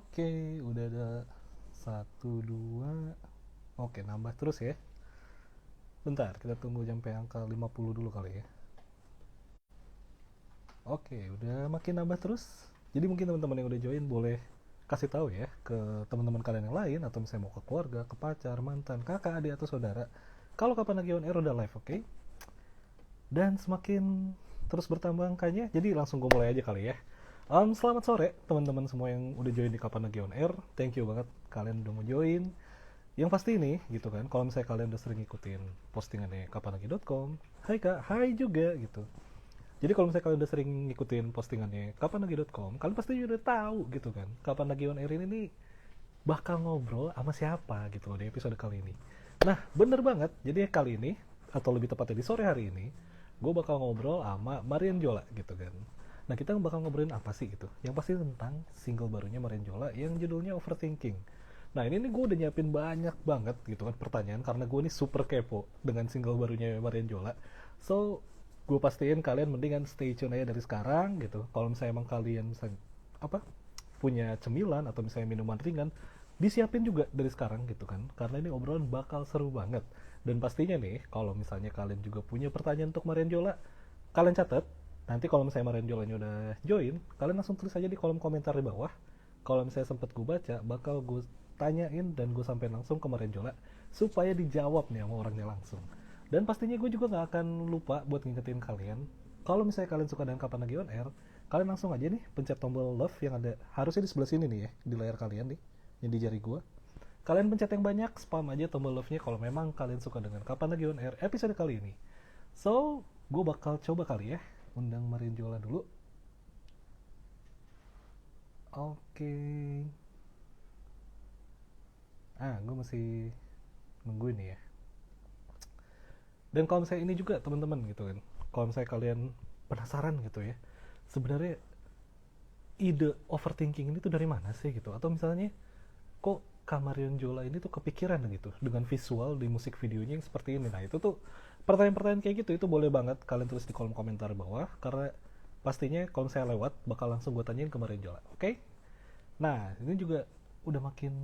Oke, udah ada satu, dua. Oke, nambah terus ya. Bentar, kita tunggu sampai angka 50 dulu kali ya. Oke, udah makin nambah terus. Jadi mungkin teman-teman yang udah join boleh kasih tahu ya ke teman-teman kalian yang lain atau misalnya mau ke keluarga, ke pacar, mantan, kakak, adik atau saudara. Kalau kapan lagi on air udah live, oke? Dan semakin terus bertambah angkanya, jadi langsung gue mulai aja kali ya. Selamat sore teman-teman semua yang udah join di kapan lagi on air. Thank you banget kalian udah mau join. Yang pasti ini gitu kan, kalau misalnya kalian udah sering ngikutin postingannya kapanlagi.com, hai kak, hai juga gitu. Jadi kalau misalnya kalian udah sering ngikutin postingannya kapanlagi.com, kalian pasti udah tahu gitu kan, kapan lagi on air ini nih bakal ngobrol sama siapa gitu loh di episode kali ini. Nah, bener banget. Jadi kali ini, atau lebih tepatnya di sore hari ini, gue bakal ngobrol sama Marian Jola gitu kan. Nah, kita bakal ngobrolin apa sih gitu? Yang pasti tentang single barunya Marian Jola yang judulnya Overthinking. Nah, ini nih gue udah nyiapin banyak banget gitu kan pertanyaan karena gue nih super kepo dengan single barunya Marian Jola. So, gue pastiin kalian mendingan stay tune aja dari sekarang gitu. Kalau misalnya emang kalian misalnya, apa punya cemilan atau misalnya minuman ringan, disiapin juga dari sekarang gitu kan, karena ini obrolan bakal seru banget. Dan pastinya nih kalau misalnya kalian juga punya pertanyaan untuk Marian Jola, kalian catat. Nanti kalau misalnya Marian Jolanya udah join, kalian langsung tulis aja di kolom komentar di bawah. Kalau misalnya sempet gue baca, bakal gue tanyain dan gue sampein langsung ke Marian Jola supaya dijawab nih sama orangnya langsung. Dan pastinya gue juga nggak akan lupa buat ngingetin kalian, kalau misalnya kalian suka dengan kapan lagi on air, kalian langsung aja nih pencet tombol love yang ada harusnya di sebelah sini nih ya, di layar kalian nih, yang di jari gue. Kalian pencet yang banyak, spam aja tombol love-nya kalau memang kalian suka dengan kapan lagi on air episode kali ini. So, gue bakal coba kali ya undang Marian Jola dulu. Oke. Gue masih nungguin nih ya. Dan kalau misalnya ini juga teman-teman gitu kan, kalau misalnya kalian penasaran gitu ya, sebenarnya ide overthinking ini tuh dari mana sih gitu, atau misalnya kok Kamarion Jola ini tuh kepikiran gitu dengan visual di musik videonya yang seperti ini. Nah, itu tuh pertanyaan-pertanyaan kayak gitu itu boleh banget kalian tulis di kolom komentar bawah, karena pastinya kalau saya lewat bakal langsung gue tanyain ke Marion Jola, oke? Nah, ini juga udah makin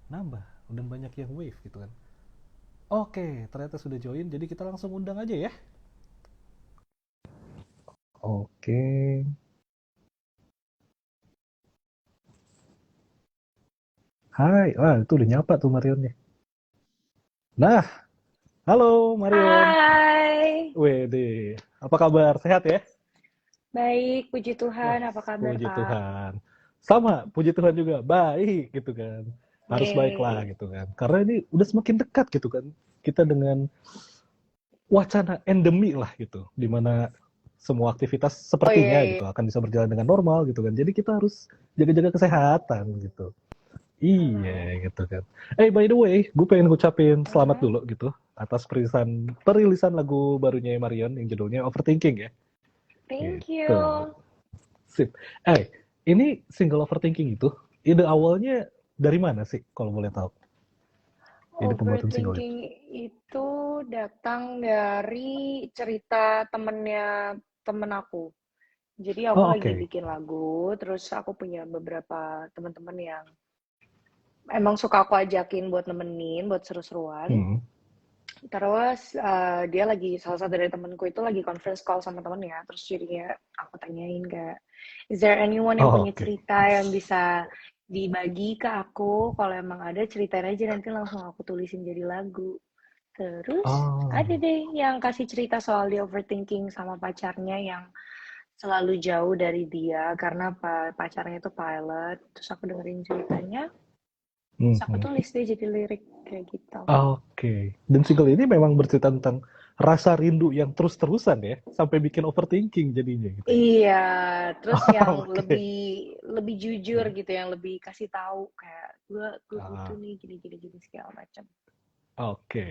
nambah dan banyak yang wave gitu kan. Oke, ternyata sudah join, jadi kita langsung undang aja ya. Oke. Hai, itu udah nyapa tuh Marionnya. Nah, halo Marion. Hai, Wede, apa kabar? Sehat ya? baik, puji Wah, Tuhan. Apa kabar, puji Kak? Tuhan. Sama, puji Tuhan juga. Baik gitu kan. Harus baik lah Yeay. gitu kan. Karena ini udah semakin dekat gitu kan. Kita dengan wacana endemi lah gitu. Dimana semua aktivitas Oh iya, sepertinya gitu iya. akan bisa berjalan dengan normal gitu kan. Jadi kita harus jaga-jaga kesehatan gitu. Mm-mm. Iya gitu kan. By the way, gue pengen ngucapin selamat Mm-mm. dulu gitu atas perilisan lagu barunya Marion yang judulnya Overthinking ya. Thank Gitu. you. Sip. Ini single Overthinking itu ide awalnya dari mana sih kalau boleh tahu? Ide pembuatan single itu. Overthinking itu datang dari cerita temennya temen aku. Jadi aku Oh, lagi oke. bikin lagu, terus aku punya beberapa teman-teman yang emang suka aku ajakin buat nemenin, buat seru-seruan. Hmm. Terus dia lagi salah satu dari temenku itu lagi conference call sama temennya. Terus jadinya aku tanyain kayak, is there anyone yang Oh, punya oke. cerita yang bisa dibagi ke aku? Kalau emang ada ceritain aja nanti langsung aku tulisin jadi lagu. Terus ada Oh, deh yang kasih cerita soal dia overthinking sama pacarnya yang selalu jauh dari dia karena pacarnya itu pilot. Terus aku dengerin ceritanya, terus aku mhm. tulis deh jadi lirik kayak gitu. Oke. Dan single ini memang bercerita tentang rasa rindu yang terus-terusan ya, sampai bikin overthinking jadinya gitu ya. Iya, terus yang Oke. lebih lebih jujur gitu, yang lebih kasih tahu kayak gue butuh Ah, nih gini gini gini segala macam. oke.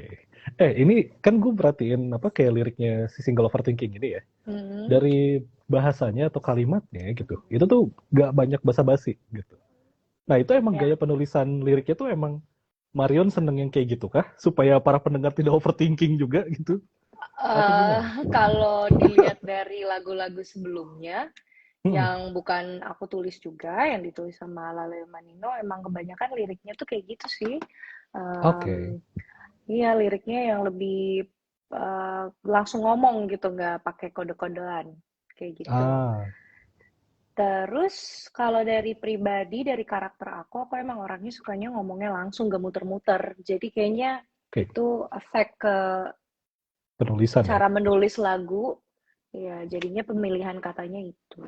Ini kan gue perhatiin apa kayak liriknya si single overthinking ini ya. Hmm, Dari bahasanya atau kalimatnya gitu. Itu tuh gak banyak basa-basi gitu. Nah, itu emang ya. gaya penulisan liriknya tuh emang Marion seneng yang kayak gitu kah? Supaya para pendengar tidak overthinking juga gitu? Atau Eh gimana? kalau dilihat dari lagu-lagu sebelumnya, Mm-mm. yang bukan aku tulis juga, yang ditulis sama Lale Manino, emang kebanyakan liriknya tuh kayak gitu sih. Oke. Em, iya, liriknya yang lebih langsung ngomong gitu, nggak pakai kode-kodean kayak gitu. Ah, Terus kalau dari pribadi, dari karakter aku emang orangnya sukanya ngomongnya langsung, gak muter-muter. Jadi kayaknya oke. itu efek ke Penulisan ya. cara menulis lagu. Ya, jadinya pemilihan katanya itu.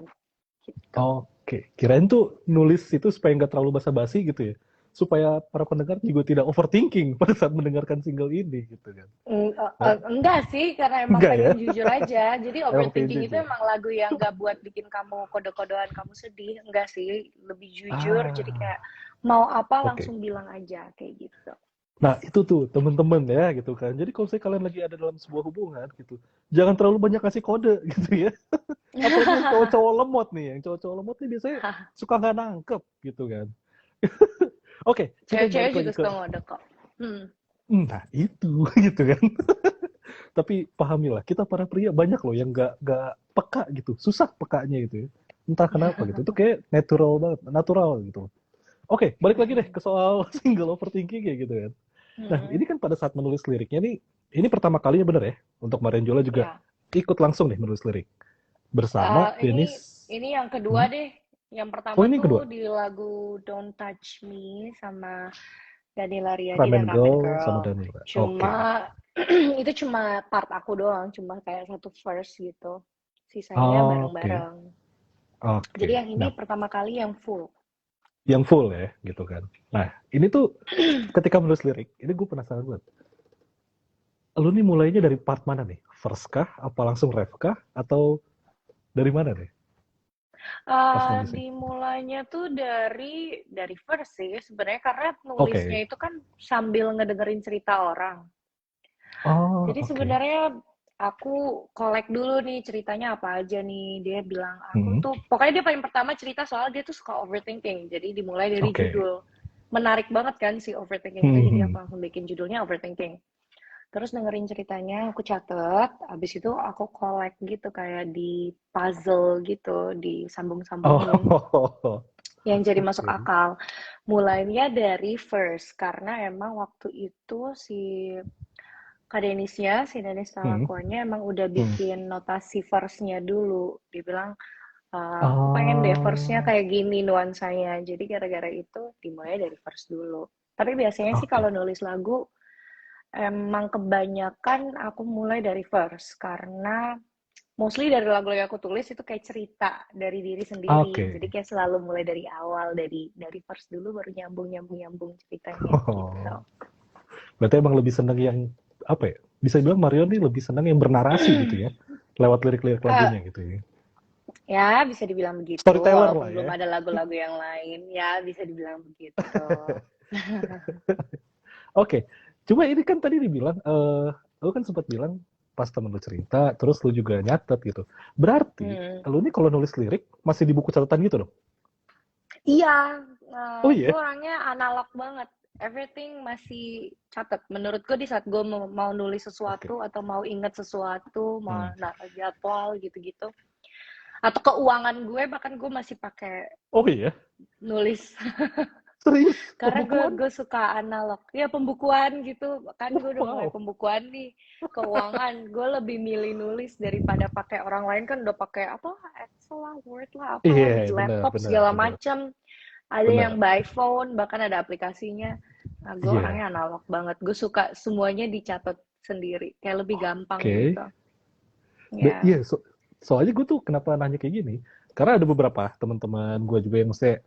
Gitu. Oke. Kirain tuh nulis itu supaya nggak terlalu basa-basi gitu ya. Supaya para pendengar juga tidak overthinking pada saat mendengarkan single ini gitu kan. Nah, Enggak sih, karena emang enggak ya. pengen jujur aja. Jadi Emang pengen overthinking itu jujur. emang lagu yang gak buat bikin kamu kode-kodean kamu sedih. Enggak sih, lebih jujur. Jadi kayak Ah, mau apa oke. langsung bilang aja kayak gitu. Nah, itu tuh temen-temen ya gitu kan. Jadi kalau saya kalian lagi ada dalam sebuah hubungan gitu, jangan terlalu banyak kasih kode gitu ya. Apalagi yang cowok-cowok lemot nih, yang cowok-cowok lemot nih biasanya suka nggak nangkep gitu kan. Oke, kita Cewek-cewek balik juga lagi ke, suka ngode kok. Hmm. nah itu gitu kan. Tapi pahamilah, kita para pria banyak loh yang nggak peka gitu, susah pekanya gitu ya. Entah kenapa gitu, itu kayak natural banget, natural gitu. Oke, balik lagi deh ke soal single overthinking kayak gitu kan. Nah, ini Hmm. kan pada saat menulis liriknya nih, ini pertama kalinya bener ya, untuk Marianjola juga Ya. ikut langsung nih menulis lirik bersama Ini Dennis. yang kedua Hmm? deh. Yang Oh pertama ini tuh kedua, di lagu Don't Touch Me sama Danila Riyadi Ramen dan Ramen Girl sama Girl. Daniela. Oke, Cuma itu cuma part aku doang, cuma kayak satu verse gitu. Sisanya oke, bareng-bareng. Jadi oke. yang ini Nah, pertama kali yang full. yang full ya, gitu kan. Nah, ini tuh ketika menulis lirik, ini gue penasaran banget. Lu nih mulainya dari part mana nih? First kah? Apa langsung ref kah? Atau dari mana nih pas nulisnya? Dimulainya tuh dari verse sih sebenarnya, karena nulisnya Oke. itu kan sambil ngedengerin cerita orang. Oh, Jadi oke. sebenarnya aku collect dulu nih ceritanya apa aja nih. Dia bilang aku Hmm, tuh, pokoknya dia paling pertama cerita soal dia tuh suka overthinking. Jadi dimulai dari oke. judul. Menarik banget kan si overthinking itu, Hmm, jadi hmm. aku langsung bikin judulnya overthinking. Terus dengerin ceritanya, aku catet, habis itu aku collect gitu kayak di puzzle gitu, disambung-sambungin Oh, yang jadi masuk oke. akal. Mulainya dari first, karena emang waktu itu Kak Denisnya, si Denis Hmm, Talakuannya emang udah hmm. bikin notasi verse-nya dulu. Dia bilang, aku pengen deh verse-nya Ah, kayak gini nuansanya. Jadi gara-gara itu dimulai dari verse dulu. Tapi biasanya sih oke. kalau nulis lagu, emang kebanyakan aku mulai dari verse. Karena mostly dari lagu yang aku tulis itu kayak cerita dari diri sendiri. Oke. Jadi kayak selalu mulai dari awal, dari verse dulu baru nyambung ceritanya gitu. Oh, berarti emang lebih seneng yang apa ya? Bisa bilang Mario nih lebih seneng yang bernarasi gitu ya, lewat lirik-lirik Eh, lagunya gitu ya. ya, bisa dibilang begitu, Storyteller walaupun lah belum ya. ada lagu-lagu yang lain. Ya, bisa dibilang begitu. Oke, cuma ini kan tadi dibilang, lu kan sempat bilang pas temen lu cerita, terus lu juga nyatet gitu. Berarti Hmm. lu nih kalau nulis lirik masih di buku catatan gitu dong? Iya, Oh gue iya? orangnya analog banget. Everything masih catat. Menurut gue di saat gue mau nulis Oke. sesuatu atau mau inget sesuatu, mau Hmm. naruh jadwal gitu-gitu. Atau keuangan gue, bahkan gue masih pakai Oh iya? nulis. Serius? Karena gue Pembukuan? gue suka analog. Ya pembukuan gitu. Kan gue udah mulai Wow. pembukuan nih. Keuangan. Gue lebih milih nulis daripada pakai, orang lain kan udah pakai apa? Excel lah, Word lah, apalah Iya, di benar, laptop benar, segala benar, macam. Ada yang benar. by phone, bahkan ada aplikasinya. Nah, gue Iya. orangnya analog banget. Gue suka semuanya dicatat sendiri. Kayak lebih gampang Oke. gitu. Ya. Iya, soalnya gue tuh kenapa nanya kayak gini? Karena ada beberapa teman-teman gue juga yang saya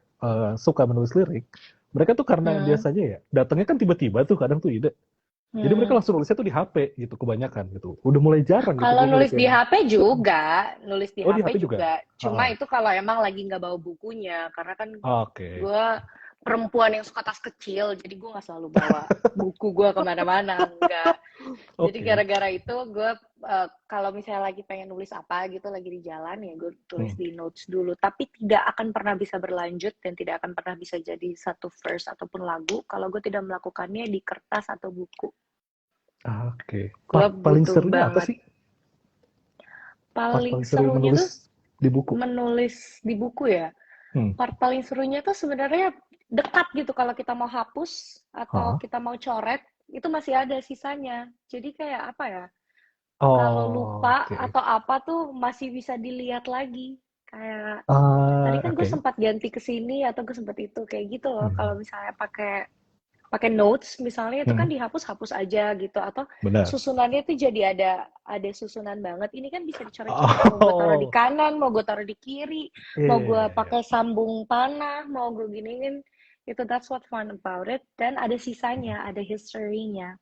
suka menulis lirik. Mereka tuh karena Hmm. biasanya ya datangnya kan tiba-tiba tuh kadang tuh ide. Jadi mereka Hmm. langsung nulisnya tuh di HP gitu kebanyakan gitu. Udah mulai jarang gitu Kalau gue ngeliat nulis di yang HP juga, nulis di oh di HP HP juga. juga. Cuma Ah, itu kalau emang lagi nggak bawa bukunya, karena kan oke. gue perempuan yang suka tas kecil, jadi gue nggak selalu bawa buku gue kemana-mana, nggak. Jadi Oke. gara-gara itu gue kalau misalnya lagi pengen nulis apa gitu, lagi di jalan ya gue tulis Hmm. di notes dulu. Tapi tidak akan pernah bisa berlanjut dan tidak akan pernah bisa jadi satu verse ataupun lagu kalau gue tidak melakukannya di kertas atau buku. Oke. Gue Paling butuh serunya apa banget. sih? Part Paling paling seru serunya tuh menulis. di buku? menulis di buku ya, Hmm. part paling serunya tuh sebenarnya dekat gitu kalau kita mau hapus atau Hah? kita mau coret, itu masih ada sisanya. Jadi kayak apa ya, kalau Oh, lupa oke. atau apa tuh masih bisa dilihat lagi. Kayak tadi kan gue Oke. sempat ganti ke sini atau gue sempat itu kayak gitu loh. Hmm. Kalau misalnya pakai pakai notes misalnya itu kan Hmm. dihapus-hapus aja gitu atau Benar. susunannya tuh jadi ada susunan banget. Ini kan bisa dicoret-coret mau gue taruh di Oh, kanan, mau gue taruh di kiri, iya, mau iya, gue iya, iya. pakai sambung panah, mau gue giniin. Itu that's what fun about it dan ada Hmm. sisanya, ada history-nya.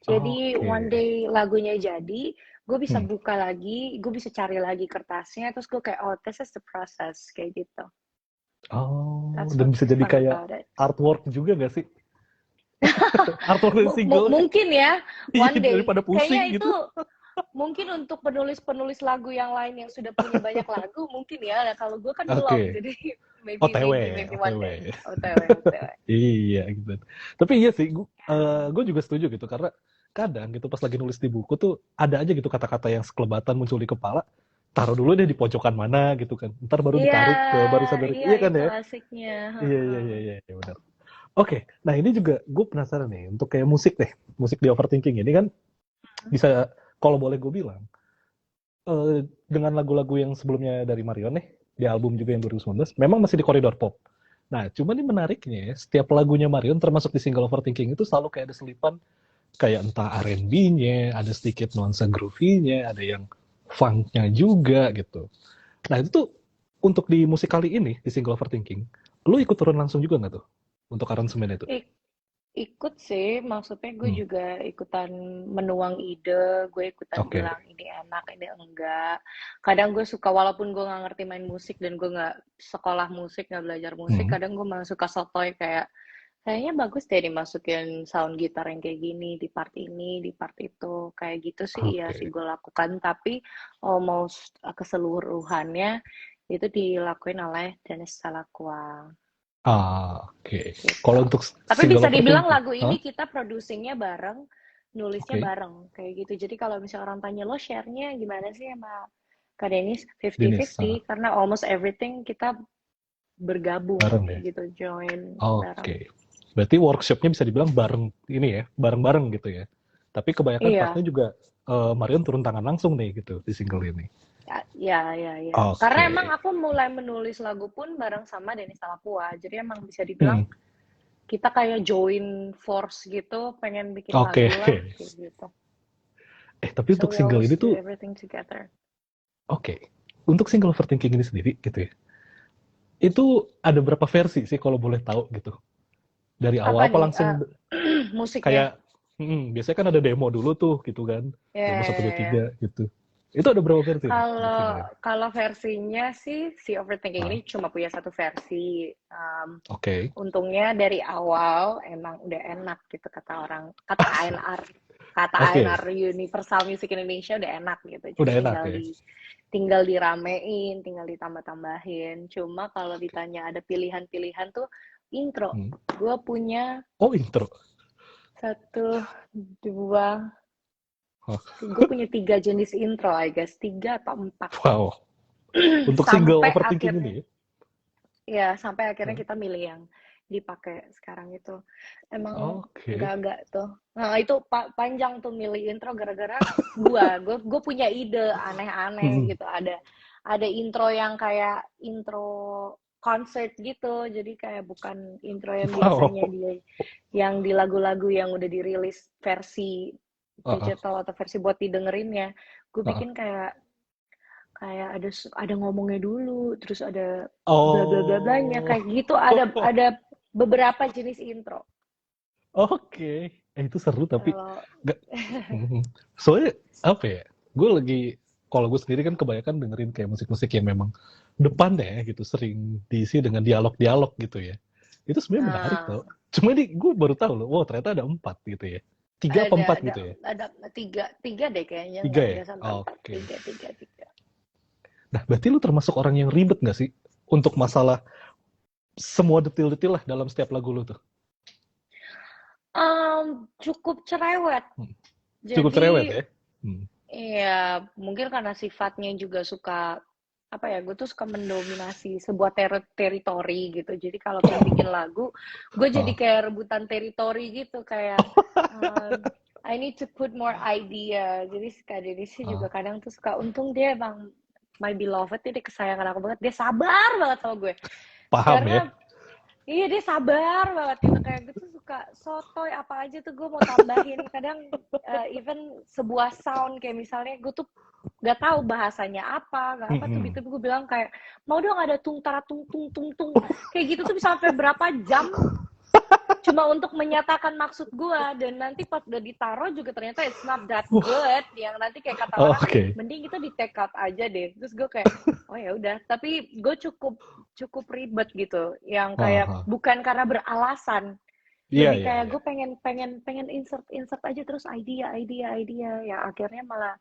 Jadi Oke. one day lagunya jadi, gue bisa Hmm. buka lagi, gue bisa cari lagi kertasnya, terus gue kayak, oh, this is the process, kayak gitu. Oh, That's dan what bisa jadi fun kayak about it. artwork juga gak sih? Artwork dari single Mungkin ya, one day. daripada Kayaknya pusing itu gitu. mungkin untuk penulis-penulis lagu yang lain yang sudah punya banyak lagu, mungkin ya. Nah, kalau gue kan belum, Oke. jadi maybe, OTW, maybe, maybe one OTW. day. OTW, OTW. Iya gitu. Tapi iya sih, gue juga setuju gitu karena kadang gitu pas lagi nulis di buku tuh ada aja gitu kata-kata yang sekelebatan muncul di kepala, taruh dulu deh di pojokan mana gitu kan. Ntar baru Iya, ditarik ke barisan dari iya iya kan itu ya? asiknya. Iya iya iya iya iya, benar. Oke, nah ini juga gue penasaran nih untuk kayak musik deh, musik di overthinking ini kan bisa kalau boleh gue bilang dengan lagu-lagu yang sebelumnya dari Marion nih di album juga yang 2019 memang masih di koridor pop. Nah, cuma ini menariknya ya, setiap lagunya Marion termasuk di single Overthinking itu selalu kayak ada selipan kayak entah R&B-nya, ada sedikit nuansa groovy-nya, ada yang funk-nya juga gitu. Nah, itu tuh untuk di musik kali ini di single Overthinking, lu ikut turun langsung juga nggak tuh untuk aransemen itu? Ik- Ikut sih, maksudnya gue Hmm, juga ikutan menuang ide, gue ikutan oke. bilang ini enak, ini enggak. Kadang gue suka, walaupun gue nggak ngerti main musik dan gue nggak sekolah musik, nggak belajar musik, Hmm, kadang gue malah suka sotoy kayak, kayaknya bagus deh dimasukin sound gitar yang kayak gini, di part ini, di part itu. Kayak gitu sih, iya sih oke. gue lakukan, tapi almost keseluruhannya itu dilakuin oleh Dennis Salakwa. Oke. Gitu. Kalau untuk Tapi single bisa dibilang Overthinking, lagu hah? ini kita producingnya bareng, nulisnya Oke. bareng, kayak gitu. Jadi kalau misalnya orang tanya, lo share-nya gimana sih sama Kak Denis? Dinis, 50-50, karena almost everything kita bergabung, bareng ya. kayak gitu, join bareng. Oke. Berarti workshopnya bisa dibilang bareng ini ya, bareng-bareng gitu ya. Tapi kebanyakan partnya Iya, juga Marion turun tangan langsung nih gitu di single ini. ya, ya, ya, ya. Karena emang Oke. aku mulai menulis lagu pun bareng sama Denis Salapua. Jadi emang bisa dibilang Hmm. kita kayak join force gitu, pengen bikin Oke. lagu lah, kayak gitu. Tapi So untuk we single always ini do tuh, everything together. oke. Untuk single Overthinking ini sendiri gitu ya. Itu ada berapa versi sih kalau boleh tahu gitu? Dari Apa awal apa nih langsung musiknya? kayak biasanya kan ada demo dulu tuh gitu kan. Demo satu 2 Ya, 3 gitu. Itu ada berapa versi nih untuk kalau single ini? kalau versinya sih si Overthinking ini Ah, cuma punya satu versi. oke. Untungnya dari awal emang udah enak gitu kata orang, kata ANR, kata Oke. ANR Universal Music Indonesia udah enak gitu. Jadi Udah enak ya. tinggal diramein, tinggal ditambah-tambahin. Cuma kalau Oke. ditanya ada pilihan-pilihan tuh intro. Hmm. Gue punya Oh, intro. satu, dua, Oh, gue punya tiga jenis intro, I guess tiga atau empat. wow. Untuk single Sampai Overthinking akhirnya, ini ya. ya sampai akhirnya Hmm. kita milih yang dipakai sekarang itu. Emang Oke. enggak tuh. Nah itu panjang tuh milih intro gara-gara gue punya ide aneh-aneh Hmm. gitu. Ada intro yang kayak intro concert gitu. Jadi kayak bukan intro yang biasanya Wow. dia yang di lagu-lagu yang udah dirilis versi Heeh, digital atau versi buat didengerinnya. Gue heeh. bikin kayak kayak ada ngomongnya dulu, terus ada bla bla bla blanya Oh. kayak gitu, ada beberapa jenis intro. Oke. Itu seru tapi Kalau nggak. Mhm. Soalnya apa ya? Gue lagi kalau gue sendiri kan kebanyakan dengerin kayak musik-musik yang memang depan ya gitu, sering diisi dengan dialog-dialog gitu ya. Itu sebenarnya menarik nah, tau. Cuma ini gue baru tahu loh, wow ternyata ada 4 gitu ya. Tiga apa ada empat ada gitu ya? ada tiga tiga deh kayaknya, Tiga ya? nggak sampai empat, Oke. tiga tiga tiga. Nah, berarti lu termasuk orang yang ribet nggak sih untuk masalah semua detil-detil lah dalam setiap lagu lu tuh? Cukup cerewet. Hmm. Cukup cerewet Jadi ya? Hmm. ya mungkin karena sifatnya juga suka apa ya, gue tuh suka mendominasi sebuah teritori gitu. Jadi kalau pengen bikin lagu, gue jadi Oh, kayak rebutan teritori gitu, kayak I need to put more idea. Jadi si Kak Denisa juga oh, kadang tuh suka, untung dia emang my beloved, dia kesayangan aku banget. Dia sabar banget sama gue. paham ya. Karena iya dia sabar banget gitu, kayak gue tuh suka sotoy apa aja tuh gue mau tambahin. Kadang even sebuah sound kayak misalnya gue tuh gak tahu bahasanya apa, gak apa tuh Mm-mm. gitu, gue bilang kayak mau dong ada tung tara tung tung tung tung kayak gitu tuh bisa sampai berapa jam cuma untuk menyatakan maksud gue, dan nanti pas udah ditaruh juga ternyata it's not that good, yang nanti kayak kata Oh, orang oke. mending itu di take out aja deh. Terus gue kayak oh ya udah, tapi gue cukup cukup ribet gitu, yang Ah, kayak ah. bukan karena beralasan, Iya, lebih iya, kayak iya. gue pengen pengen pengen insert insert aja terus idea ya, akhirnya malah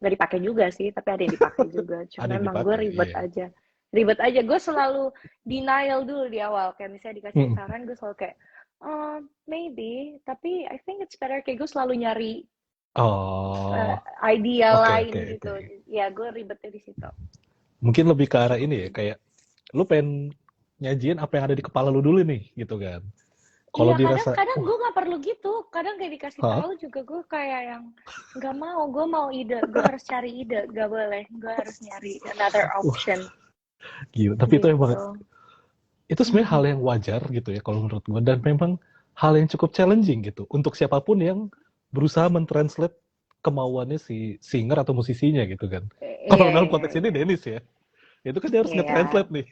nggak dipakai juga sih, tapi ada yang dipakai juga, Ada cuma yang emang gue dipakai, iya. ribet aja, gue selalu denial dulu di awal, kayak misalnya dikasih Mm. saran gue selalu kayak maybe, tapi I think it's better, kayak gue selalu nyari Oh, idea oke, lain oke, gitu, oke. ya gue ribetnya di situ. Mungkin lebih ke arah ini ya, kayak lu pengen nyajiin apa yang ada di kepala lu dulu nih, gitu kan. Kalau Iya, kadang dirasa, kadang wah, gue nggak perlu gitu, kadang kayak dikasih hah? tahu juga gue kayak yang nggak mau, gue mau ide, gue harus cari ide, gak boleh, gue harus nyari another Wah, option gila. Tapi gitu. itu sebenarnya hal yang wajar gitu ya kalau menurut gua, dan memang hal yang cukup challenging gitu untuk siapapun yang berusaha mentranslate kemauannya si singer atau musisinya gitu kan. Iya, Kalau dalam iya, konteks ini iya. Dennis ya, itu kan dia harus Iya, nge-translate nih.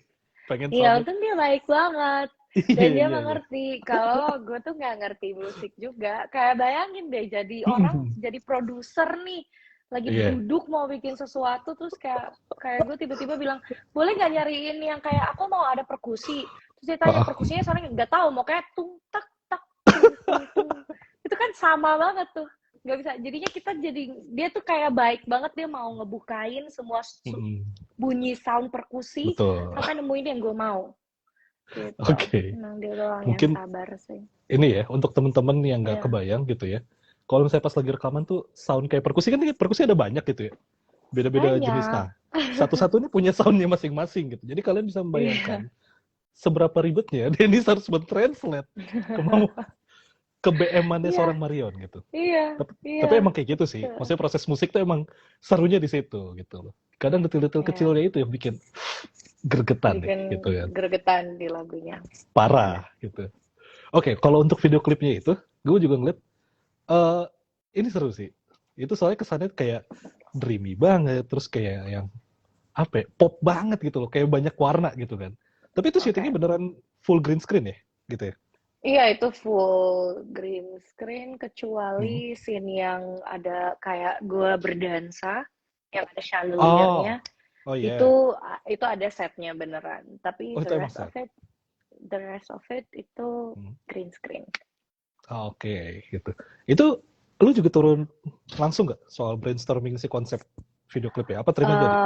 Pengen iya, sama. untung dia baik banget. Dan Iya, dia iya, iya. mengerti kalau gue tuh nggak ngerti musik juga. Kayak bayangin deh, jadi orang, jadi produser nih, lagi Iya. duduk mau bikin sesuatu, terus kayak kayak gue tiba-tiba bilang, boleh nggak nyariin yang kayak aku mau ada perkusi. Terus dia tanya Ah, perkusinya, soalnya nggak tahu, mau kayak tung tak tak tung tung tung. Itu kan sama banget tuh. Nggak bisa. Jadinya kita jadi, dia tuh kayak baik banget, dia mau ngebukain semua bunyi sound perkusi betul. sampai nemuin yang gue mau gitu. Oke. Emang dia doang yang Mungkin sabar sih. ini ya, untuk temen-temen yang nggak Ya, kebayang gitu ya. Kalau misalnya pas lagi rekaman tuh sound kayak perkusi, kan perkusi ada banyak gitu ya. Beda-beda jenis. banyak. Nah, satu-satunya punya soundnya masing-masing gitu. Jadi kalian bisa membayangkan Iya, seberapa ribetnya Dennis harus mentranslate kemau ke BM-annya iya, seorang Marion gitu. iya, Tapi iya. emang kayak gitu sih. Tuh. Maksudnya proses musik tuh emang serunya di situ gitu loh. Kadang detil-detil Ya, kecilnya itu yang bikin gregetan nih bikin gitu kan. gregetan di lagunya. Bener. Parah gitu. Oke, kalau untuk video klipnya itu, gue juga ngeliat eh ini seru sih. Itu soalnya kesannya kayak dreamy banget, terus kayak yang apa ya, pop banget gitu loh, kayak banyak warna gitu kan. Tapi itu syutingnya Oke. beneran full green screen ya, gitu ya? Iya, itu full green screen Hmm. kecuali scene yang ada kayak gue berdansa, yang ada Oh, chandeliernya, oh iya. itu Yeah. itu ada setnya beneran. Tapi Oh the itu emang rest of set. it, itu Hmm. green screen. Ah, oke, gitu. Itu lu juga turun langsung nggak soal brainstorming si konsep video klip ya? Apa terima jadi?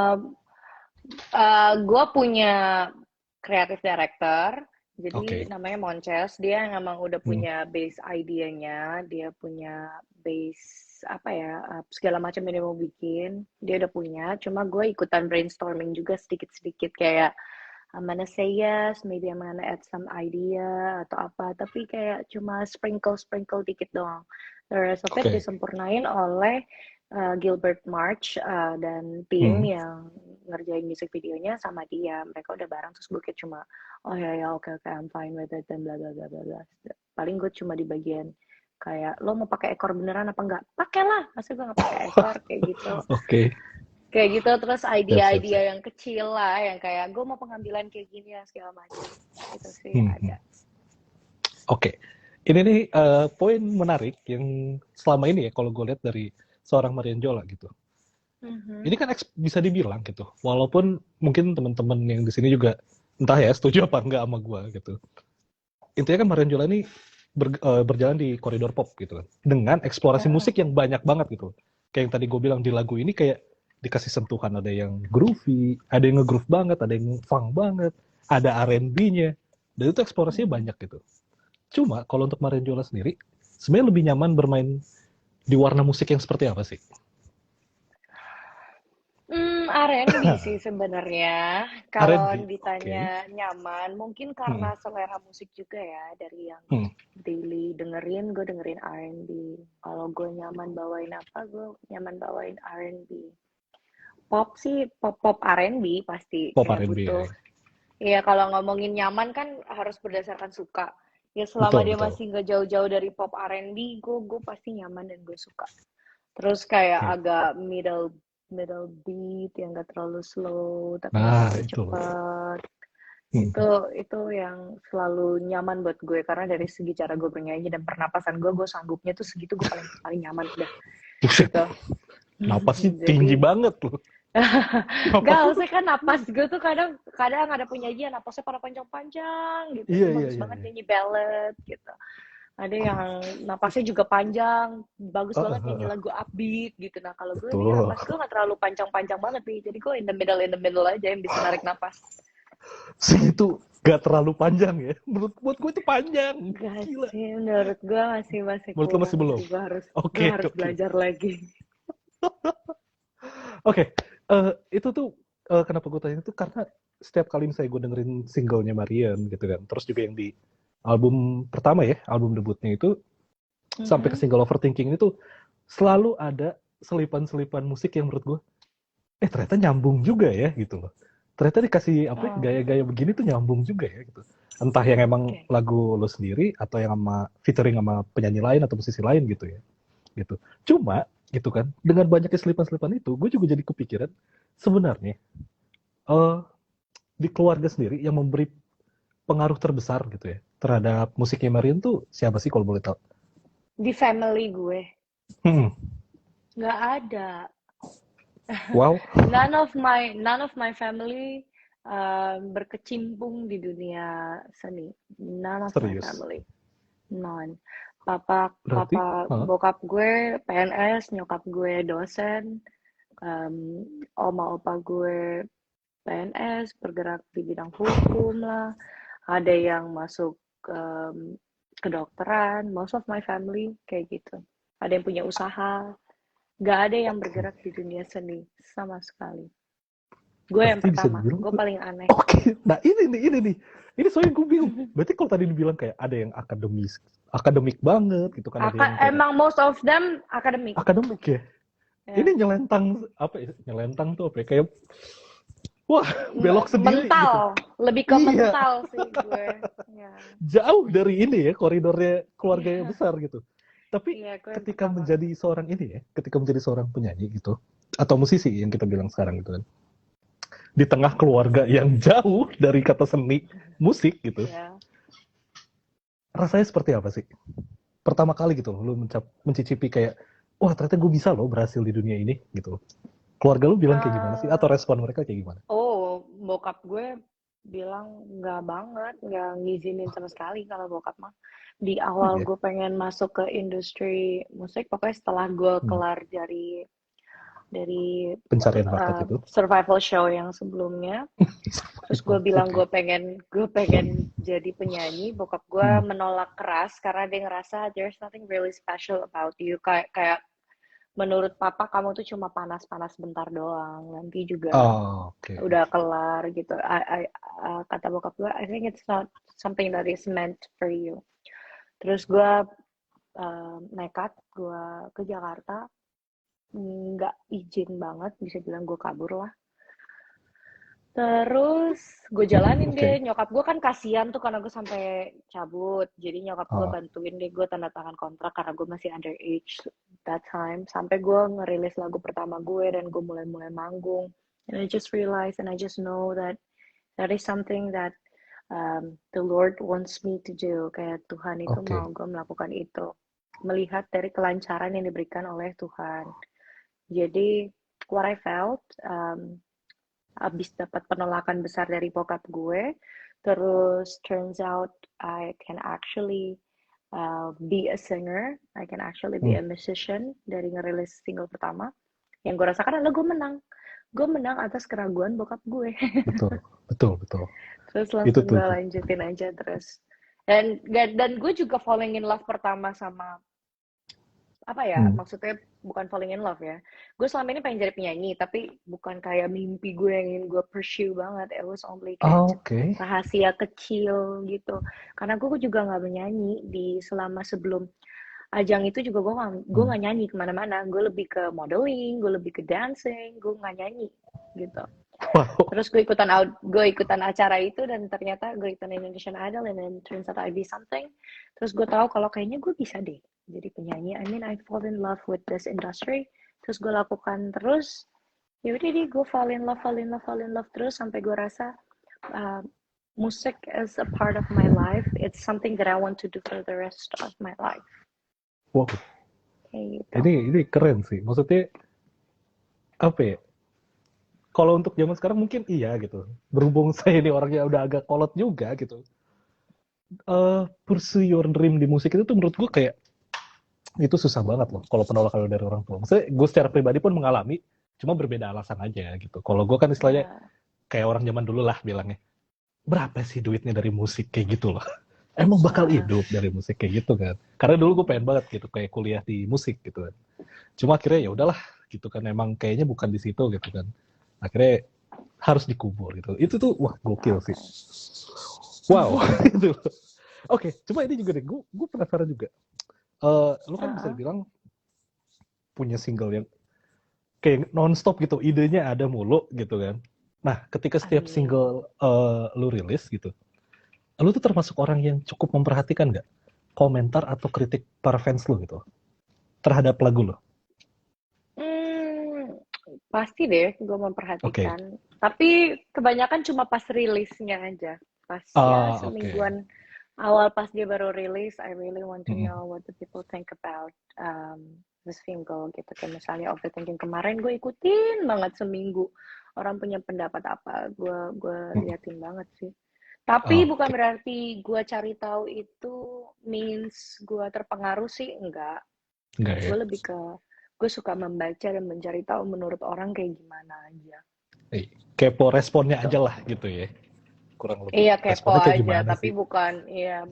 Gue punya creative director, jadi Oke. namanya Monces. Dia yang emang udah Hmm. punya base idenya, dia punya base apa ya, segala macam yang dia mau bikin, dia udah punya. Cuma gue ikutan brainstorming juga sedikit-sedikit, kayak I'm gonna say yes, maybe I'm gonna add some idea atau apa, tapi kayak cuma sprinkle-sprinkle dikit doang. The rest of it Oke. disempurnain oleh Gilbert March dan tim Hmm. yang ngerjain musik videonya sama dia. Mereka udah bareng, terus gue kayak cuma oh ya ya oke oke I'm fine with it dan bla bla bla bla bla. Paling gue cuma di bagian kayak lo mau pakai ekor beneran apa enggak? Pakailah, masa gue nggak pakai ekor kayak gitu. Oke. Kayak gitu, terus Siap, siap, siap. idea-idea yang kecil lah, yang kayak gue mau pengambilan kayak gini ya segala macam. Itu sih Hmm. Hmm. ada. Oke. Ini nih poin menarik yang selama ini ya kalau gue lihat dari seorang Marian Jola gitu. Ini Mhm. kan bisa dibilang gitu. Walaupun mungkin teman-teman yang di sini juga entah ya setuju apa enggak sama gue gitu. Intinya kan Marian Jola ini berjalan di koridor pop gitu kan. Dengan eksplorasi Heeh. musik yang banyak banget gitu. Kayak yang tadi gue bilang di lagu ini kayak dikasih sentuhan, ada yang groovy, ada yang nge-groove banget, ada yang funk banget, ada R&B-nya. Dan itu eksplorasinya Mhm. banyak gitu. Cuma kalau untuk Marian Jola sendiri, sebenarnya lebih nyaman bermain di warna musik yang seperti apa sih? R&B sih sebenarnya. Kalau R&B, oke. ditanya nyaman, mungkin Hmm. karena selera musik juga ya. Dari yang Hmm. daily dengerin, gue dengerin R&B. Kalau gue nyaman bawain apa, gue nyaman bawain R&B. Pop sih, pop R&B pasti Pop kayak R&B ya. butuh. Iya, kalau ngomongin nyaman kan harus berdasarkan suka. Ya selama Betul, dia betul. masih nggak jauh-jauh dari pop R&B, gue pasti nyaman dan gue suka. Terus kayak Oke. agak middle middle beat yang gak terlalu slow tapi gak Nah, terlalu itu. cepat. Hmm. Itu yang selalu nyaman buat gue karena dari segi cara gue bernyanyi dan pernapasan gue sanggupnya tuh segitu, gue paling paling nyaman udah Buset, gitu. napas sih tinggi Jadi banget loh. gak Napas tuh. usah kan, napas gue tuh kadang kadang ada penyajian napasnya pada panjang-panjang gitu, Iya, itu iya, bagus iya, banget iya. nyanyi ballad gitu. Ada yang napasnya juga panjang, bagus banget nyanyi Ah. lagu upbeat gitu. Nah kalau gue nih Betul. napas gue nggak terlalu panjang-panjang banget nih, jadi gue in the middle aja yang bisa narik napas. Segitu gak terlalu panjang ya. Buat gue itu panjang. Gak Gila. sih, menurut gue masih Menurut lo masih kurang belum? sih, gue Oke, harus oke. belajar lagi. Oke, itu tuh kenapa gue tanya itu karena setiap kali misalnya gue dengerin singlenya Marian gitu kan, terus juga yang di album pertama ya, album debutnya itu sampai ke Mhm. single Overthinking itu selalu ada selipan-selipan musik yang menurut gue, ternyata nyambung juga ya gitu loh. Ternyata dikasih apa ya, Oh, gaya-gaya begini tuh nyambung juga ya gitu. Entah yang emang oke. lagu lo sendiri atau yang sama featuring sama penyanyi lain atau musisi lain gitu ya gitu. Cuma gitu kan, dengan banyaknya selipan-selipan itu, gue juga jadi kepikiran sebenarnya eh di keluarga sendiri yang memberi pengaruh terbesar gitu ya terhadap musiknya Marian tuh siapa sih kalau boleh tahu? Di family gue Hmm. nggak ada. Wow, None of my family berkecimpung di dunia seni. None of my serius. family. None. Papa Berarti, papa bokap gue PNS, nyokap gue dosen, oma opa gue PNS, bergerak di bidang hukum lah. Ada yang masuk kedokteran. Most of my family kayak gitu. Ada yang punya usaha. Gak ada yang oke. bergerak di dunia seni sama sekali. Gue yang Berarti bisa pertama, dibilang gue tuh, paling aneh. oke. Nah ini nih. Ini soalnya gue bingung. Berarti kalau tadi dibilang kayak ada yang akademis, akademik banget gitu kan, ada yang kayak Emang most of them akademik. akademik ya. Ya. Ini nyelentang apa ya? Nyelentang tuh apa ya? Kayak wah, belok sendiri gitu. Mental, lebih ke Iya, mental sih gue. Ya. jauh dari ini ya koridornya keluarga yang Iya, besar gitu. Tapi iya gue yang ketika pertama. menjadi seorang ini ya, ketika menjadi seorang penyanyi gitu, atau musisi yang kita bilang sekarang gitu kan, di tengah keluarga yang jauh dari kata seni musik gitu, Ya. rasanya seperti apa sih? Pertama kali gitu, lu mencicipi kayak, wah ternyata gue bisa loh berhasil di dunia ini gitu. Keluarga lu bilang kayak gimana sih? Atau Eh, respon mereka kayak gimana? bokap gue bilang nggak banget, nggak ngizinin sama sekali kalau bokap mah. Di Oh awal iya, gue pengen masuk ke industri musik, pokoknya setelah gue hmm. kelar dari Pencarian bakat itu. survival show yang sebelumnya, terus gue bilang Oke. gue pengen jadi penyanyi. Bokap gue Hmm. menolak keras karena dia ngerasa there's nothing really special about you, kayak menurut papa kamu tuh cuma panas-panas bentar doang, nanti juga Oh, oke. udah kelar gitu. Kata bokap gue, I think it's not something that is meant for you. Terus gue nekat, gue ke Jakarta, nggak izin banget, bisa bilang gue kabur lah. Terus gue jalanin deh, Oke. nyokap gue kan kasihan tuh karena gue sampai cabut. Jadi nyokap gue Oh, bantuin deh gue tanda tangan kontrak karena gue masih underage that time. Sampai gue ngerilis lagu pertama gue dan gue mulai-mulai manggung. And I just realized and I just know that that is something that the Lord wants me to do. Kayak Tuhan itu oke. mau gue melakukan itu. Melihat dari kelancaran yang diberikan oleh Tuhan. Jadi what I felt, abis dapat penolakan besar dari bokap gue, terus turns out I can actually be a singer, I can actually be Hmm. a musician dari ngerilis single pertama. Yang gue rasakan adalah gue menang atas keraguan bokap gue. Betul, betul, betul. Terus Itu langsung tuh. gue lanjutin aja terus. Dan gue juga falling in love pertama sama apa ya, Hmm. maksudnya bukan falling in love ya. Gue selama ini pengen jadi penyanyi, tapi bukan kayak mimpi gue yang ingin gue pursue banget. It was only kayak Oke. rahasia kecil gitu. Karena gue juga nggak menyanyi di selama sebelum ajang itu juga gue Hmm. nggak nyanyi kemana-mana. Gue lebih ke modeling, gue lebih ke dancing, gue nggak nyanyi gitu. Wow. Terus gue ikutan acara itu dan ternyata gue ikutan Indonesian Idol and then turns out I be something. Terus gue tahu kalau kayaknya gue bisa deh jadi penyanyi. I mean I fall in love with this industry. Terus gue lakukan terus. Ya udah deh gue fall in love terus sampai gue rasa uh, musik is a part of my life. It's something that I want to do for the rest of my life. Wow. Kayak gitu. Ini keren sih. Maksudnya apa ya? Kalau untuk zaman sekarang mungkin iya gitu. Berhubung saya ini orangnya udah agak kolot juga gitu. Pursue your dream di musik itu tuh menurut gue kayak itu susah banget loh kalau penolakan dari orang tua. Maksudnya gue secara pribadi pun mengalami, cuma berbeda alasan aja gitu. Kalau gue kan istilahnya Ya. kayak orang zaman dulu lah bilangnya, berapa sih duitnya dari musik kayak gitu loh. Emang bakal hidup dari musik kayak gitu kan. Karena dulu gue pengen banget gitu kayak kuliah di musik gitu kan. Cuma akhirnya ya udahlah gitu kan, emang kayaknya bukan di situ gitu kan. Akhirnya harus dikubur gitu. Itu tuh wah gokil sih. Oke. Wow gitu. Oke, cuma ini juga deh, gue penasaran juga. Lu kan bisa dibilang punya single yang kayak non-stop gitu, idenya ada mulu gitu kan. Nah, ketika setiap Amin. single lu rilis gitu, lu tuh termasuk orang yang cukup memperhatikan nggak komentar atau kritik para fans lu gitu terhadap lagu lo? Hmm, pasti deh gue Oke. memperhatikan. Tapi kebanyakan cuma pas rilisnya aja. Pas ya Oke. semingguan awal pas dia baru rilis, I really want to Mm-mm. know what the people think about the single gitu. Kayak misalnya Overthinking kemarin gue ikutin banget seminggu. Orang punya pendapat apa, gue Mm-mm. liatin banget sih. Tapi bukan Oke. berarti gue cari tahu itu means gue terpengaruh sih, enggak. Enggak Kayak ya? gue suka membaca dan mencari tahu menurut orang kayak gimana aja Kepo responnya gitu. aja lah gitu ya. Kurang lebih. Iya kepo Responnya kayak aja, gimana tapi sih?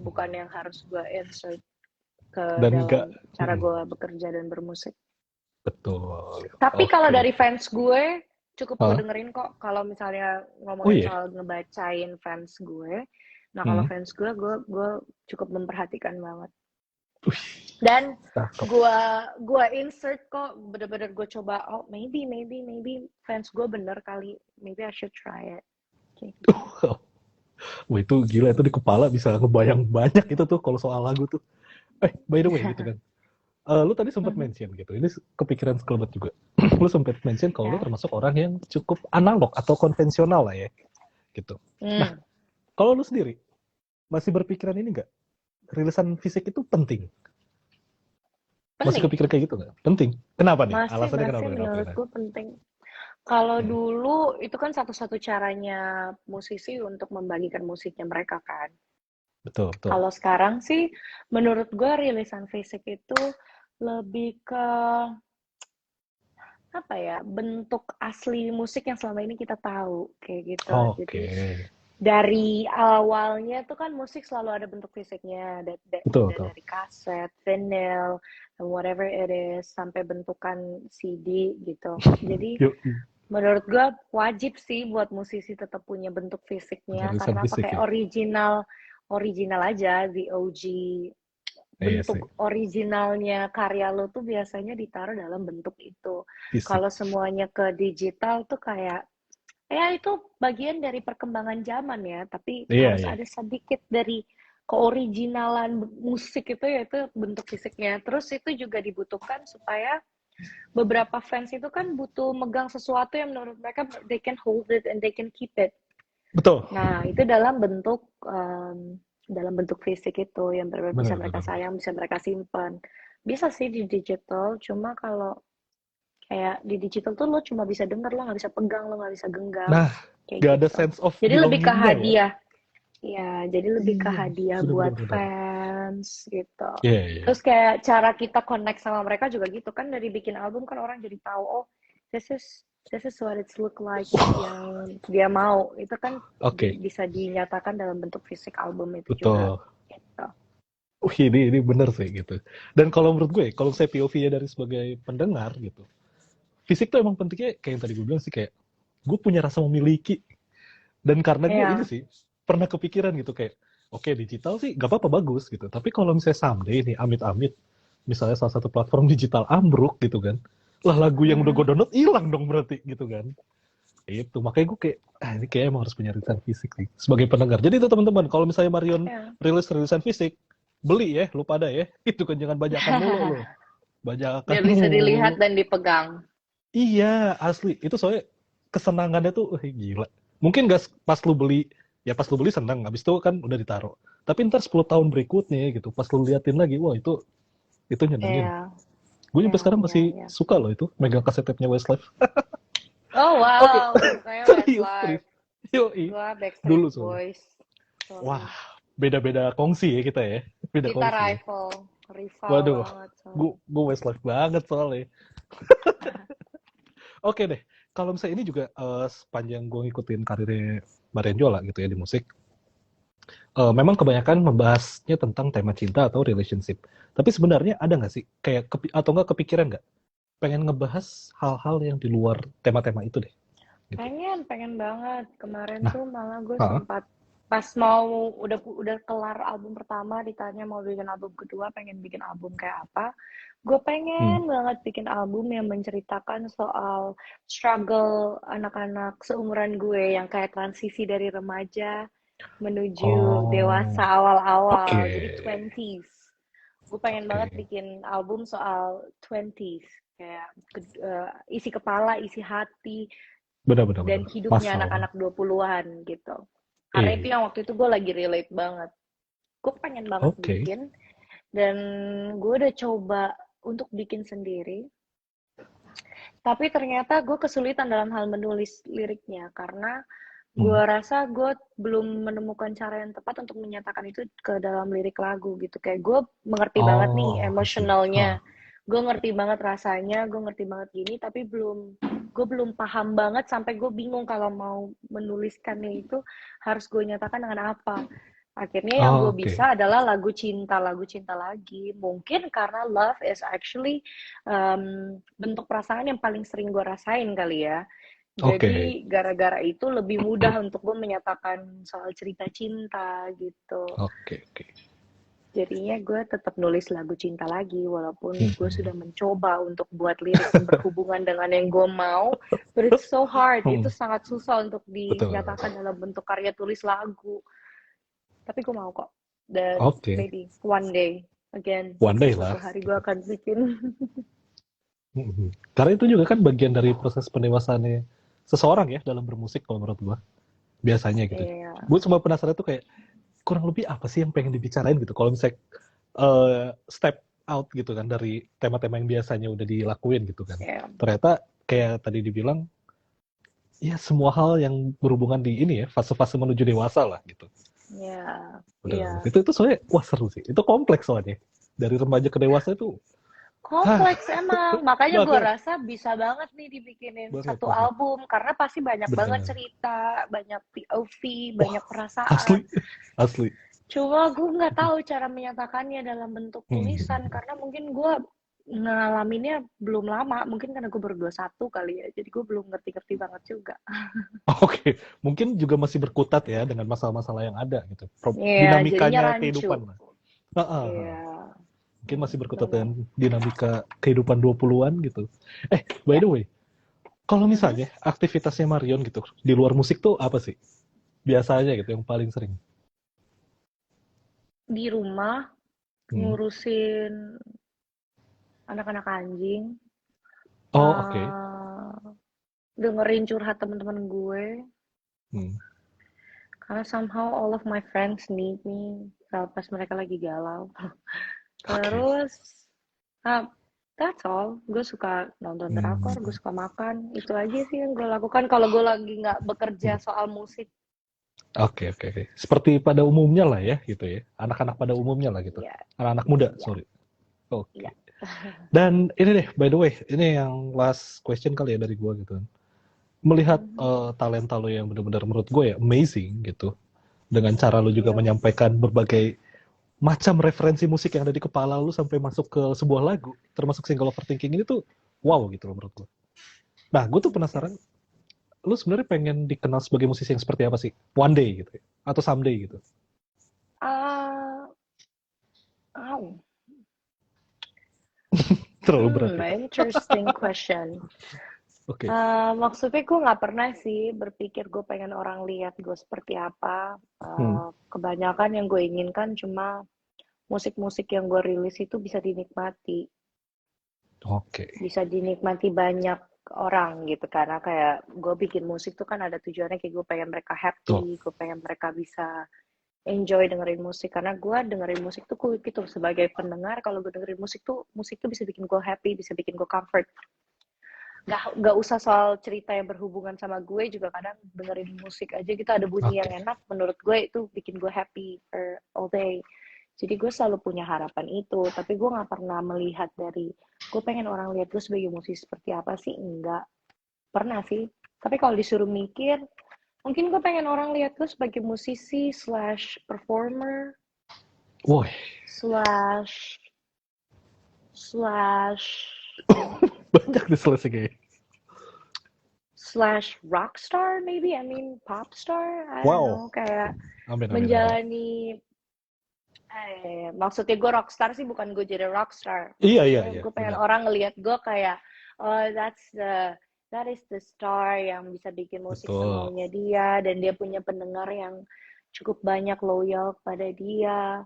bukan yang harus gue insert ke Dan dalam enggak, cara gue bekerja dan bermusik. betul. Tapi kalau Oke. dari fans gue cukup gue Hah? dengerin kok. Kalau misalnya Oh ngomongin iya. soal ngebacain fans gue, nah kalau Hmm. fans gue cukup memperhatikan banget. Wih, Dan cakep. gua insert kok bener-bener gue coba oh maybe fans gue bener kali, maybe I should try it gitu. Wah itu gila, itu di kepala bisa ngebayang banyak itu tuh kalau soal lagu tuh. By the way gitu kan. Lu tadi sempat Mhm. mention gitu. Ini kepikiran sekelebat juga. Lu sempat mention kalau lu Ya. termasuk orang yang cukup analog atau konvensional lah ya. Gitu. Nah, Hmm, kalau lu sendiri masih berpikiran ini nggak? Rilisan fisik itu penting. Masih penting. kepikiran kayak gitu nggak? Penting. Kenapa nih? Masih Alasannya masih kenapa? Kenapa? menurut Kenapa? gue penting. Kalau Hmm. dulu itu kan satu-satu caranya musisi untuk membagikan musiknya mereka kan. Betul, betul. Kalau sekarang sih menurut gue rilisan fisik itu lebih ke apa ya, bentuk asli musik yang selama ini kita tahu kayak gitu. Jadi Oke. dari awalnya tuh kan musik selalu ada bentuk fisiknya, Betul, udah betul. dari kaset, vinyl, whatever it is, sampai bentukan CD gitu. Jadi Yuk, menurut gue wajib sih buat musisi tetap punya bentuk punya fisiknya rilisan karena apa fisik kayak ya. original original aja the OG Iya sih. bentuk originalnya karya lo tuh biasanya ditaruh dalam bentuk itu. Fisik. Kalau semuanya ke digital tuh kayak ya itu bagian dari perkembangan zaman ya, tapi Iya, harus iya. ada sedikit dari keoriginalan musik itu yaitu bentuk fisiknya. Terus itu juga dibutuhkan supaya beberapa fans itu kan butuh megang sesuatu yang menurut mereka they can hold it and they can keep it. Betul. Nah, itu dalam bentuk fisik itu yang benar-benar bisa Benar, mereka benar, benar. sayang, bisa mereka simpan. Bisa sih di digital, cuma kalau kayak di digital tuh lo cuma bisa denger, lo nggak bisa pegang, lo nggak bisa genggam, Nah, kayak gak ada gitu. sense of Jadi lebih ke belongingnya ya. hadiah, ya. Jadi lebih ke Iya, hadiah benar, benar, buat benar. fans gitu. Iya, iya. Terus kayak cara kita connect sama mereka juga gitu kan dari bikin album kan orang jadi tahu oh this is this is what it's look like yang dia mau itu kan Oke, bisa dinyatakan dalam bentuk fisik album itu juga betul. gitu. ini bener sih gitu. Dan kalau menurut gue, kalau saya POV-nya dari sebagai pendengar gitu, fisik tuh emang pentingnya kayak yang tadi gue bilang sih, kayak gue punya rasa memiliki. Dan karena gue ini Iya, sih pernah kepikiran gitu kayak, oke digital sih gak apa-apa bagus gitu. Tapi kalau misalnya someday nih amit-amit, misalnya salah satu platform digital ambruk gitu kan, lah lagu yang udah gue mhm, download hilang dong berarti gitu kan. Itu makanya gue kayak, ini kayak emang harus punya rilisan fisik sih sebagai pendengar. Jadi itu teman-teman, kalau misalnya Marion iya. rilis rilisan fisik, beli ya, lu pada ya. Itu kan jangan bajakan mulu lo. Bajakan Biar bisa dilihat mulu. dan dipegang. Iya, asli. Itu soalnya kesenangannya tuh gila. Mungkin gak pas lu beli, ya pas lu beli senang, habis itu kan udah ditaruh. Tapi ntar 10 tahun berikutnya gitu, pas lu liatin lagi, wah itu nyenengin. Iya, Gue iya, sampai sekarang iya, masih iya. suka loh itu, megang kaset tape-nya Westlife. Oh Oke, wow, sukanya serius, serius. Westlife. Yoi, Gua dulu Backstreet soalnya. Boys. Wah, Sorry. beda-beda kongsi ya kita ya. Beda Kita kongsi ya. rival Waduh, banget, sorry. gue Westlife banget soalnya. Oke deh, kalau misalnya ini juga sepanjang gue ngikutin karirnya Marian Jola gitu ya di musik, memang kebanyakan membahasnya tentang tema cinta atau relationship. Tapi sebenarnya ada nggak sih kayak atau nggak kepikiran nggak pengen ngebahas hal-hal yang di luar tema-tema itu deh, gitu. Pengen banget. Kemarin Nah, tuh malah gue ah, sempat pas mau udah kelar album pertama ditanya mau bikin album kedua, pengen bikin album kayak apa. Gue hmm. pengen banget bikin album yang menceritakan soal struggle anak-anak seumuran gue yang kayak transisi dari remaja menuju dewasa Oh, oke, awal-awal. Jadi 20s. Gue pengen banget oke, bikin album soal 20s. Kayak isi kepala, isi hati, benar-benar dan benar. hidupnya Masalah, anak-anak 20-an gitu. Karena itu iya, yang waktu itu gue lagi relate banget. Gue pengen banget oke, bikin, dan gue udah coba untuk bikin sendiri. Tapi ternyata gue kesulitan dalam hal menulis liriknya, karena gue hmm. rasa gue belum menemukan cara yang tepat untuk menyatakan itu ke dalam lirik lagu gitu. Kayak gue mengerti banget nih Oh, asli, emosionalnya, ah, gue ngerti banget rasanya, gue ngerti banget gini, tapi gue belum paham banget sampai gue bingung kalau mau menuliskannya itu harus gue nyatakan dengan apa. Akhirnya yang gue oke, bisa adalah lagu cinta lagi. Mungkin karena love is actually bentuk perasaan yang paling sering gue rasain kali ya. oke, Jadi gara-gara itu lebih mudah untuk gue menyatakan soal cerita cinta gitu. oke, oke. Jadinya gue tetap nulis lagu cinta lagi, walaupun gue Hmm. sudah mencoba untuk buat lirik yang berhubungan dengan yang gue mau, but it's so hard. Hmm, Itu sangat susah untuk betul. dinyatakan dalam bentuk karya tulis lagu. Tapi gue mau kok. Dan Oke, maybe one day, again, one day suatu lah. hari gue Gitu. akan bikin. Mhm. Karena itu juga kan bagian dari proses pendewasaannya seseorang ya dalam bermusik kalau menurut gua. Biasanya gitu. Iya, Gue cuma penasaran tuh kayak kurang lebih apa sih yang pengen dibicarain gitu. Kalau misalnya step out gitu kan dari tema-tema yang biasanya udah dilakuin gitu kan. iya, Ternyata kayak tadi dibilang ya semua hal yang berhubungan di ini ya fase-fase menuju dewasa lah gitu. iya, iya. Udah itu soalnya wah seru sih. Itu kompleks soalnya. Dari remaja ke dewasa itu hah Kompleks emang, makanya gue banget rasa bisa banget nih dibikinin banget satu banget. album, karena pasti banyak banget Bener. cerita, banyak POV, Wah, banyak perasaan. asli asli. Cuma gue nggak tahu cara menyatakannya dalam bentuk tulisan, Hmm. karena mungkin gue ngalaminnya belum lama, mungkin karena gue baru 21 kali ya, jadi gue belum ngerti-ngerti banget juga. Oke, mungkin juga masih berkutat ya dengan masalah-masalah yang ada gitu. Iya, jadinya Dinamikanya rancu. kehidupan lah. Heeh, heeh. Iya, Mungkin masih berkutat benar. dengan dinamika kehidupan 20-an gitu. By Ya. the way, kalau Mhm. misalnya aktivitasnya Marion gitu di luar musik tuh apa sih? Biasanya gitu yang paling sering. Di rumah Hmm. ngurusin anak-anak anjing, Oh, oke. eh dengerin curhat teman-teman gue, Hmm. karena somehow all of my friends need me pas mereka lagi galau. Oke. Terus ah, that's all. Gue suka nonton drakor, gue Hmm. suka makan. Itu aja sih yang gue lakukan kalau gue lagi nggak Hmm. bekerja soal musik. Oke, oke, oke. Seperti pada umumnya lah ya gitu ya. Anak-anak pada umumnya lah gitu. Iya, Anak-anak muda, iya, sorry. Oke. iya. Dan ini deh, by the way, ini yang last question kali ya dari gua gitu kan. Melihat Mhm, talenta lo yang benar-benar menurut gue ya amazing gitu. Dengan cara thank lo juga you. menyampaikan berbagai macam referensi musik yang ada di kepala lu sampai masuk ke sebuah lagu, termasuk single overthinking ini tuh wow gitu loh menurut gue. Nah, gue tuh penasaran, lu sebenarnya pengen dikenal sebagai musisi yang seperti apa sih? One day gitu ya? Atau someday gitu? Ah, oh, Terlalu berat ya? interesting question. Oke. Maksudnya gue nggak pernah sih berpikir gue pengen orang lihat gue seperti apa. Hmm. Kebanyakan yang gue inginkan cuma musik-musik yang gue rilis itu Oke. bisa dinikmati banyak orang gitu. Karena kayak gue bikin musik tuh kan ada tujuannya kayak gue pengen mereka Tuh. happy, gue pengen mereka bisa enjoy dengerin musik. Karena gue dengerin musik tuh gitu sebagai pendengar. Kalau gue dengerin musik tuh bisa bikin gue happy, bisa bikin gue comfort. Nggak usah soal cerita yang berhubungan sama gue, juga kadang dengerin musik aja gitu ada bunyi yang Oke. enak, menurut gue itu bikin gue happy for all day. Jadi gue selalu punya harapan itu, tapi gue nggak pernah melihat dari gue pengen orang lihat gue sebagai musisi seperti apa sih, enggak pernah sih. Tapi kalau disuruh mikir, mungkin gue pengen orang lihat gue sebagai musisi slash performer Woi. slash slash Banyak nih selesai kayaknya. slash rock star maybe, I mean pop star, I don't know, Wow. kayak Amin, amin, amin. menjalani maksudnya gue rockstar sih bukan gue jadi rockstar, Iya, maksudnya gue pengen benar. orang ngelihat gue kayak oh that is the star yang bisa bikin musik Betul. semaunya dia, dan dia punya pendengar yang cukup banyak loyal pada dia.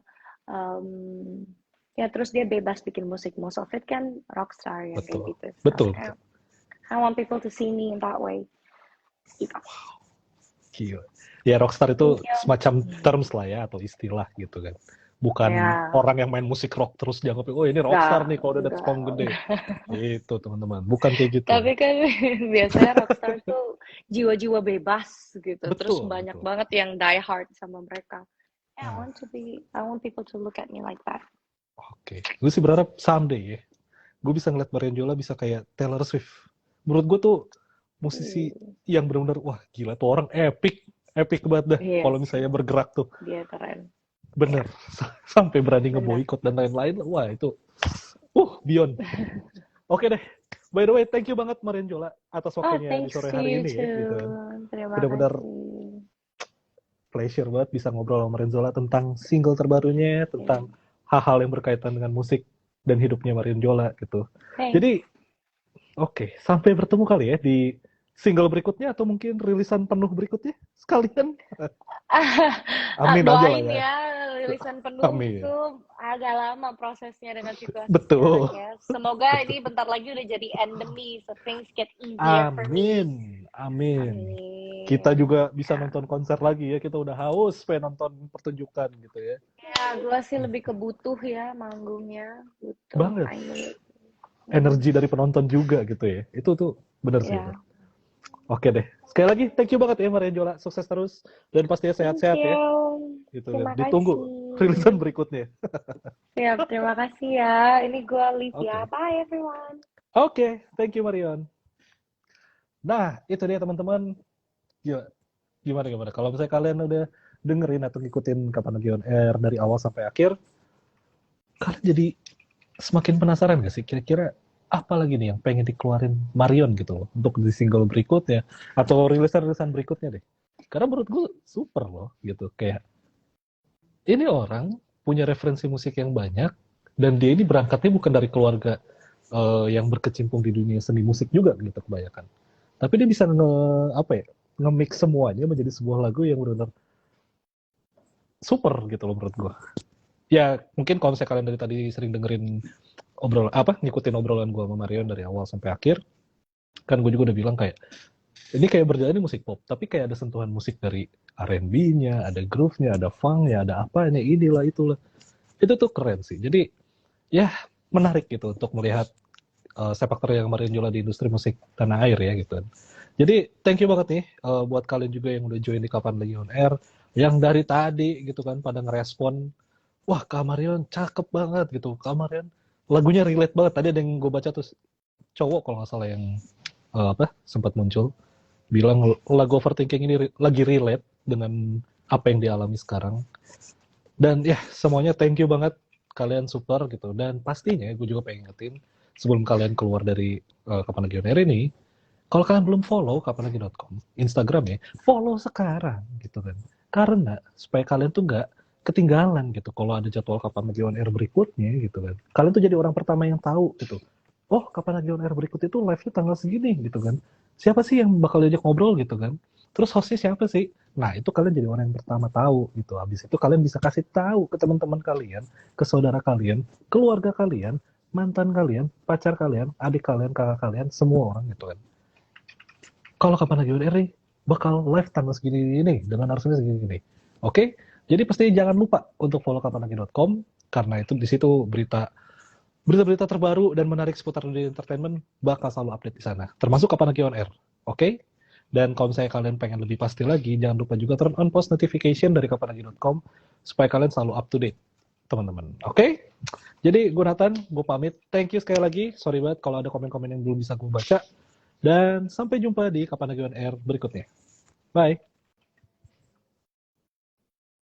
Ya terus dia bebas bikin musik, most of it kan rockstar ya kayak Betul. gitu. So, Betul. I want people to see me in that way gitu. Gila. Ya rockstar itu Iya. semacam terms lah ya, atau istilah gitu kan. Bukan Ya, orang yang main musik rock terus dianggap, oh ini rockstar nih kalau udah dapet enggak. panggung gede. Itu teman-teman, bukan kayak gitu. Tapi kan biasanya rockstar tuh jiwa-jiwa bebas gitu. Terus Betul, banyak betul. banget yang die hard sama mereka. Yeah, Nah, I want people to look at me like that. oke. Gue sih berharap someday ya, gue bisa ngeliat Marion Jola bisa kayak Taylor Swift. Menurut gue tuh musisi yang benar-benar, wah gila tuh orang epic banget dah. Iya Kalau misalnya sih, bergerak tuh, dia keren. bener. Sampai berani Benar. ngeboikot dan lain-lain, wah itu, beyond. Oke deh. By the way, thank you banget Marion Jola atas Oh, waktunya di thanks sore to hari you ini ya. Gitu. too. Terima Benar-benar kasih. pleasure banget bisa ngobrol sama Marion Jola tentang single terbarunya, tentang hal-hal yang berkaitan dengan musik dan hidupnya Marion Jola gitu. Thanks. Jadi, oke, sampai bertemu kali ya di single berikutnya atau mungkin rilisan penuh berikutnya sekalian. Amin aja lah Doain ya. ya, rilisan penuh Amin. itu agak lama prosesnya dengan situasi Betul. sekarang ya. Semoga ini bentar lagi udah jadi endemi, so things get easier for me. Amin. Kita juga bisa nonton konser lagi ya. Kita udah haus pengen nonton pertunjukan gitu ya. Ya, gue sih lebih kebutuh ya manggungnya, butuh. Banget. I need. Energi dari penonton juga gitu ya. Itu tuh bener sih. Ya. Bener. Oke deh. Sekali lagi thank you banget ya Maria Jola. Sukses terus dan pastinya sehat-sehat ya. Gitu kan. Terima Ditunggu kasih. rilisan berikutnya. Ya, terima kasih ya. Ini gue leave ya. Oke. Bye everyone. Oke, thank you Marion. Nah, itu dia teman-teman. Gimana? Kalau misalnya kalian udah dengerin atau ngikutin Kapan Lagi On Air dari awal sampai akhir, kalian jadi semakin penasaran gak sih kira-kira apa lagi nih yang pengen dikeluarin Marion gitu loh untuk di single berikutnya atau rilisan-rilisan berikutnya deh. Karena menurut gue super loh gitu, kayak ini orang punya referensi musik yang banyak dan dia ini berangkatnya bukan dari keluarga yang berkecimpung di dunia seni musik juga gitu kebanyakan. Tapi dia bisa nge-mix semuanya menjadi sebuah lagu yang benar-benar super gitu loh menurut gue. Ya mungkin kalau misalnya kalian dari tadi sering dengerin ngikutin obrolan gue sama Marion dari awal sampai akhir, kan gue juga udah bilang kayak ini kayak berjalan di musik pop, tapi kayak ada sentuhan musik dari R&B-nya, ada groove-nya, ada funk-nya, ada apanya, inilah itulah. Itu tuh keren sih. Jadi ya menarik gitu untuk melihat sepak terjang Marion Jola di industri musik tanah air ya gitu. Jadi thank you banget nih buat kalian juga yang udah join di Kapan Lagi On Air, yang dari tadi gitu kan pada ngerespon, wah Kak Marion cakep banget gitu, Kak Marion lagunya relate banget. Tadi ada yang gue baca tuh cowok kalau nggak salah yang sempat muncul bilang lagu Overthinking ini lagi relate dengan apa yang dialami sekarang. Dan ya semuanya thank you banget, kalian super gitu. Dan pastinya gue juga pengen ingetin sebelum kalian keluar dari Kapan Lagi On Air ini, kalau kalian belum follow kapanlagi.com Instagram ya, follow sekarang gitu kan. Karena supaya kalian tuh nggak ketinggalan gitu kalau ada jadwal Kapan Lagi On Air berikutnya gitu kan. Kalian tuh jadi orang pertama yang tahu gitu. Oh, Kapan Lagi On Air berikut itu live-nya tanggal segini gitu kan. Siapa sih yang bakal diajak ngobrol gitu kan. Terus hostnya siapa sih? Nah, itu kalian jadi orang yang pertama tahu gitu. Habis itu kalian bisa kasih tahu ke teman-teman kalian, ke saudara kalian, keluarga kalian, mantan kalian, pacar kalian, adik kalian, kakak kalian, semua orang gitu kan. Kalau Kapan Lagi On Air nih, bakal live tanggal segini nih, dengan narasumber segini nih. Oke? Jadi pasti jangan lupa untuk follow kapanlagi.com karena itu di situ berita-berita terbaru dan menarik seputar dunia entertainment bakal selalu update di sana. Termasuk Kapan Lagi On Air. Oke? Dan kalau misalnya kalian pengen lebih pasti lagi, jangan lupa juga turn on post notification dari kapanlagi.com supaya kalian selalu up to date, teman-teman. Oke? Jadi gue Nathan, gue pamit. Thank you sekali lagi. Sorry banget kalau ada komen-komen yang belum bisa gue baca. Dan sampai jumpa di Kapan Lagi On Air berikutnya. Bye.